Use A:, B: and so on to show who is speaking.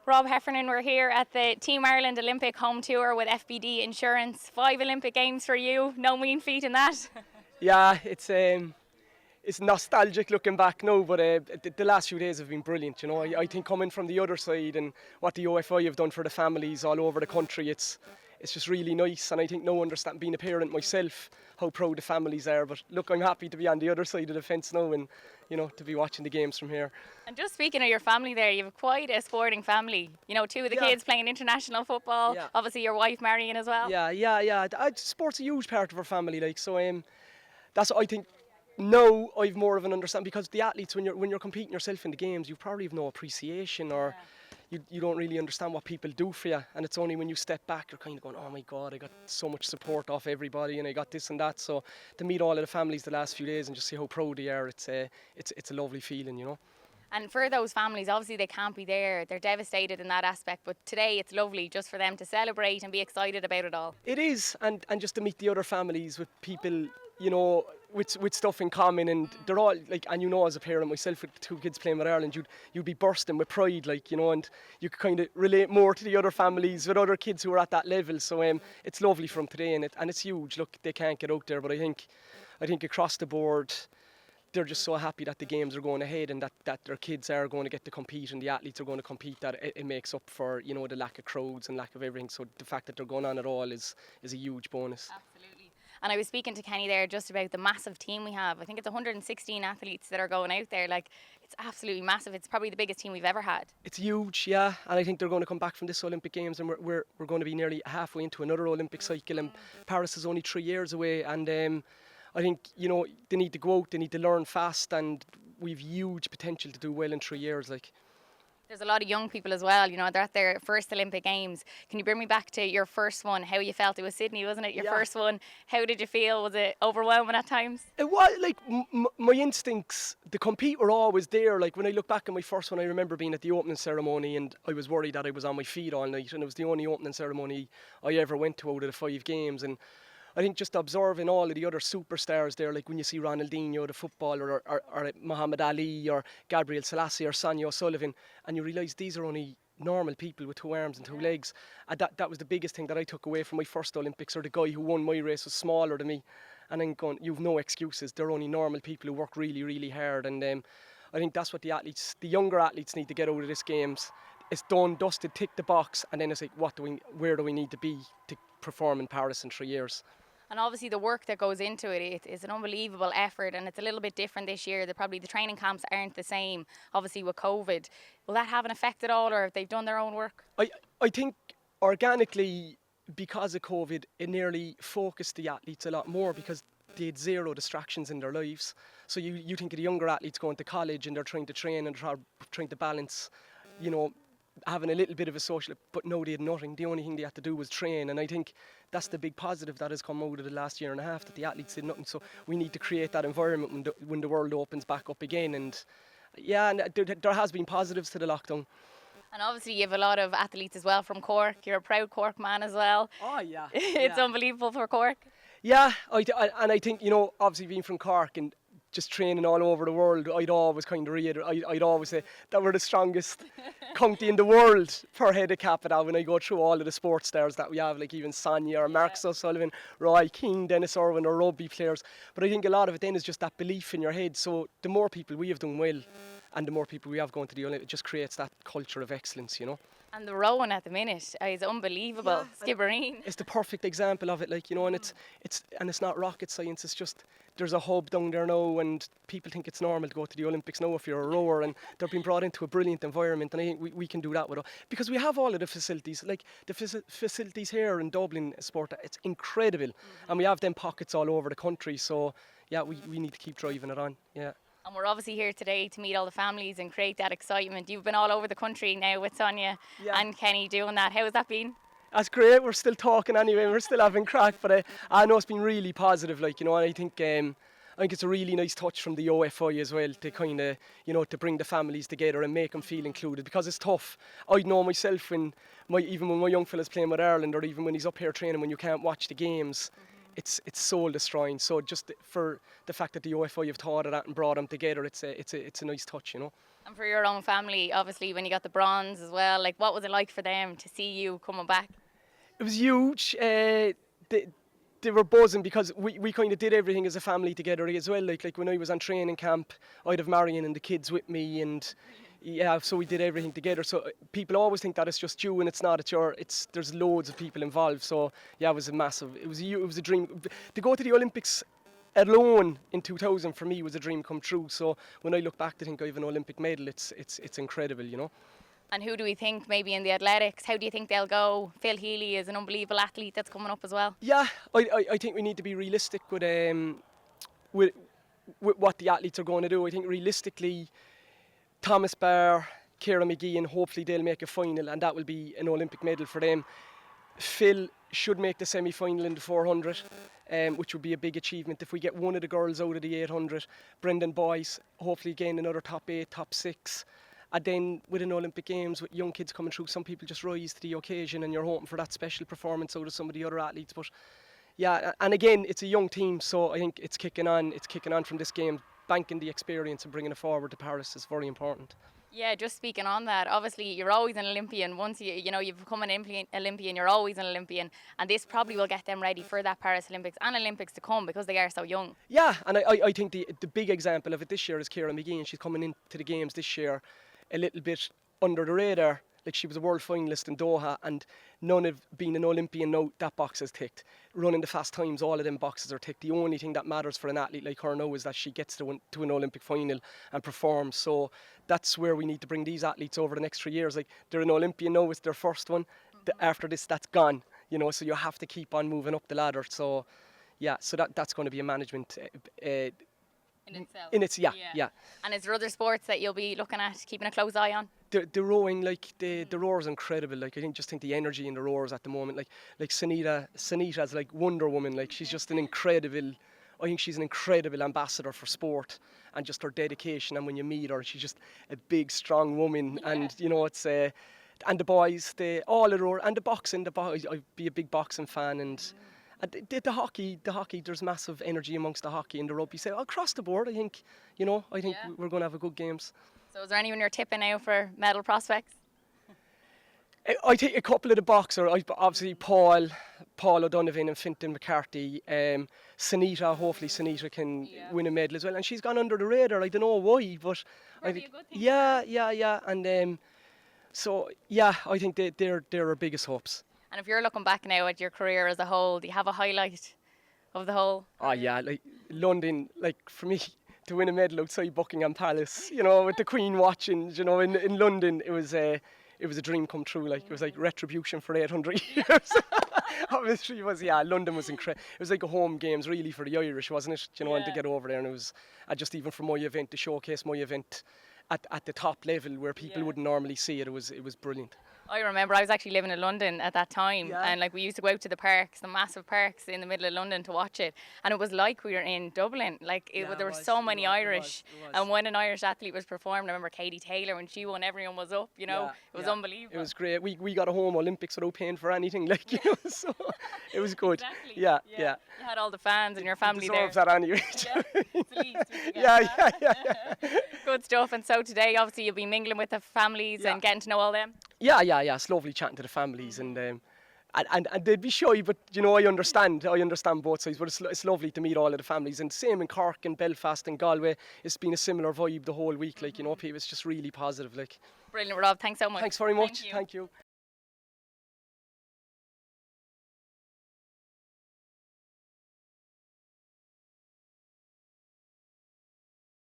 A: Rob Heffernan, we're here at the Team Ireland Olympic home tour with FBD Insurance. 5 Olympic Games for you, no mean feat in that.
B: Yeah, it's nostalgic looking back now, but the last few days have been brilliant. You know, I think coming from the other side and what the OFI have done for the families all over the country, it's just really nice. And I think being a parent myself, how proud the families are. But look, I'm happy to be on the other side of the fence now and, you know, to be watching the games from here.
A: And just speaking of your family there, you have quite a sporting family. You know, 2 of the kids playing international football. Yeah. Obviously your wife Marion as well.
B: Yeah. Sport's a huge part of our family, like, so that's what I think. Now I've more of an understanding, because the athletes, when you're competing yourself in the games, you probably have no appreciation, or you don't really understand what people do for you, and it's only when you step back you're kind of going, oh my God, I got so much support off everybody and I got this and that. So to meet all of the families the last few days and just see how proud they are, it's a lovely feeling, you know.
A: And for those families, obviously they can't be there, they're devastated in that aspect, but today it's lovely just for them to celebrate and be excited about it all.
B: It is, and just to meet the other families with people, you know, with stuff in common, and they're all like, and you know, as a parent myself with 2 kids playing with Ireland, you'd be bursting with pride, like, you know, and you could kind of relate more to the other families with other kids who are at that level. So it's lovely for them today, and it's huge. Look, they can't get out there, but I think across the board they're just so happy that the games are going ahead and that their kids are going to get to compete and the athletes are going to compete, that it makes up for, you know, the lack of crowds and lack of everything. So the fact that they're going on at all is a huge bonus.
A: Absolutely. And I was speaking to Kenny there just about the massive team we have. I think it's 116 athletes that are going out there. Like, it's absolutely massive. It's probably the biggest team we've ever had.
B: It's huge, yeah. And I think they're going to come back from this Olympic Games, and we're going to be nearly halfway into another Olympic cycle, and Paris is only 3 years away. And I think, you know, they need to go out, they need to learn fast, and we've huge potential to do well in 3 years. Like,
A: there's a lot of young people as well, you know, they're at their first Olympic Games. Can you bring me back to your first one, how you felt? It was Sydney, wasn't it, your first one? How did you feel? Was it overwhelming at times?
B: It was, like, my instincts to compete were always there. Like, when I look back at my first one, I remember being at the opening ceremony and I was worried that I was on my feet all night, and it was the only opening ceremony I ever went to out of the 5 games. And I think just observing all of the other superstars there, like when you see Ronaldinho, the footballer, or Muhammad Ali, or Gabriel Selassie, or Sonia O'Sullivan, and you realise these are only normal people with 2 arms and 2 legs. And that was the biggest thing that I took away from my first Olympics, or the guy who won my race was smaller than me. And then going, you've no excuses, they're only normal people who work really, really hard. And I think that's what the younger athletes need to get out of this games. It's done, dusted, tick the box, and then it's like, where do we need to be to perform in Paris in 3 years?
A: And obviously the work that goes into it is an unbelievable effort, and it's a little bit different this year. Probably the training camps aren't the same, obviously with COVID. Will that have an effect at all, or have they done their own work?
B: I think organically, because of COVID, it nearly focused the athletes a lot more, because they had 0 distractions in their lives. So you think of the younger athletes going to college and they're trying to train and trying to balance, you know, having a little bit of a social, but no, they had nothing. The only thing they had to do was train, and I think that's the big positive that has come out of the last year and a half, that the athletes did nothing. So we need to create that environment when the world opens back up again. And yeah, and there has been positives to the lockdown.
A: And obviously you have a lot of athletes as well from Cork. You're a proud Cork man as well.
B: Oh yeah.
A: It's unbelievable for Cork.
B: Yeah, I think, you know, obviously being from Cork and just training all over the world, I'd always kind of I'd always say that we're the strongest county in the world per head of capita when I go through all of the sports stars that we have, like even Sonia or Marcus O'Sullivan, Roy King, Dennis Irwin, or rugby players. But I think a lot of it then is just that belief in your head. So the more people we have done well, and the more people we have going to the Olympics, it just creates that culture of excellence, you know.
A: And the rowing at the minute is unbelievable. Skibereen.
B: It's the perfect example of it, like, you know, and it's not rocket science. It's just, there's a hub down there now, and people think it's normal to go to the Olympics now if you're a rower, and they're being brought into a brilliant environment, and I think we can do that with it, because we have all of the facilities. Like the facilities here in Dublin Sport, it's incredible, and we have them pockets all over the country. So yeah, we need to keep driving it on. Yeah.
A: And we're obviously here today to meet all the families and create that excitement. You've been all over the country now with Sonia and Kenny doing that. How has that been?
B: That's great. We're still talking anyway. We're still having crack, but I know it's been really positive. Like, you know, and I think it's a really nice touch from the OFI as well, to kind of, you know, to bring the families together and make them feel included, because it's tough. I know myself, even when my young fella's playing with Ireland, or even when he's up here training, when you can't watch the games. It's soul destroying. So just for the fact that the OFI have thought of that and brought them together, it's a nice touch, you know.
A: And for your own family, obviously, when you got the bronze as well, like what was it like for them to see you coming back?
B: It was huge. They were buzzing because we kind of did everything as a family together as well. Like when I was on training camp, I'd have Marion and the kids with me, and yeah, so we did everything together. So people always think that it's just you, and it's not. There's loads of people involved. So yeah, it was a massive. It was a dream to go to the Olympics alone in 2000 for me was a dream come true. So when I look back to think I have an Olympic medal, it's incredible, you know.
A: And who do we think maybe in the athletics? How do you think they'll go? Phil Healy is an unbelievable athlete that's coming up as well.
B: Yeah, I think we need to be realistic with what the athletes are going to do. I think realistically, Thomas Barr, Ciara McGee, and hopefully they'll make a final, and that will be an Olympic medal for them. Phil should make the semi-final in the 400, which would be a big achievement. If we get one of the girls out of the 800, Brendan Boyce, hopefully again another top 8, top 6. And then with an Olympic Games, with young kids coming through, some people just rise to the occasion and you're hoping for that special performance out of some of the other athletes. But yeah, and again, it's a young team, so I think it's kicking on from this game. Banking the experience and bringing it forward to Paris is very important.
A: Yeah, just speaking on that, obviously you're always an Olympian. Once you've become an Olympian, you're always an Olympian. And this probably will get them ready for that Paris Olympics and Olympics to come because they are so young.
B: Yeah, and I think the big example of it this year is Ciara McGee, and she's coming into the games this year a little bit under the radar. Like, she was a world finalist in Doha, and none of being an Olympian now, that box is ticked. Running the fast times, all of them boxes are ticked. The only thing that matters for an athlete like her now is that she gets to an Olympic final and performs. So that's where we need to bring these athletes over the next 3 years. Like, they're an Olympian now, it's their first one. After this, that's gone. You know, so you have to keep on moving up the ladder. So yeah, so that's going to be a management
A: in
B: itself. Yeah.
A: And is there other sports that you'll be looking at, keeping a close eye on?
B: The rowing, like the rower is incredible. Like, I think the energy in the rowers at the moment, like Sunita's like Wonder Woman. Like, she's just an incredible. I think she's an incredible ambassador for sport, and just her dedication. And when you meet her, she's just a big, strong woman. Yeah. And you know, it's and the boys, all of the rower, and the boxing. I'd be a big boxing fan, and the hockey. There's massive energy amongst the hockey and the rugby. So across the board, I think we're going to have a good games. So
A: is there anyone you're tipping now for medal prospects?
B: I think a couple of the boxers, obviously Paul O'Donovan and Fintan McCarthy. Sunita, hopefully Sunita can win a medal as well. And she's gone under the radar. I don't know why, but
A: I think, a good thing.
B: Yeah. And so yeah, I think they're our biggest hopes.
A: And if you're looking back now at your career as a whole, do you have a highlight of the whole?
B: Oh yeah, like London, like for me, to win a medal outside Buckingham Palace, with the Queen watching, in London, it was a dream come true. Like, it was like retribution for 800 years. Obviously, London was incredible. It was like a home games really for the Irish, wasn't it? And to get over there, and it was just even for my event, to showcase my event at the top level where people wouldn't normally see it. It was brilliant.
A: I remember I was actually living in London at that time, and like we used to go out to the parks, the massive parks in the middle of London to watch it, and it was like we were in Dublin. Like there were so many Irish, and when an Irish athlete was performing, I remember Katie Taylor, when she won, everyone was up. It was unbelievable.
B: It was great. We got a home Olympics without paying for anything, so it was good.
A: Exactly.
B: Yeah.
A: You had all the fans and your family there.
B: That anyway.
A: Yeah. Good stuff. And so today, obviously, you'll be mingling with the families and getting to know all them.
B: Yeah. It's lovely chatting to the families, and they'd be shy, but I understand both sides. But it's lovely to meet all of the families, and same in Cork and Belfast and Galway. It's been a similar vibe the whole week. Like, people, it's just really positive. Like,
A: brilliant, Rob. Thanks so much.
B: Thanks very much. Thank you.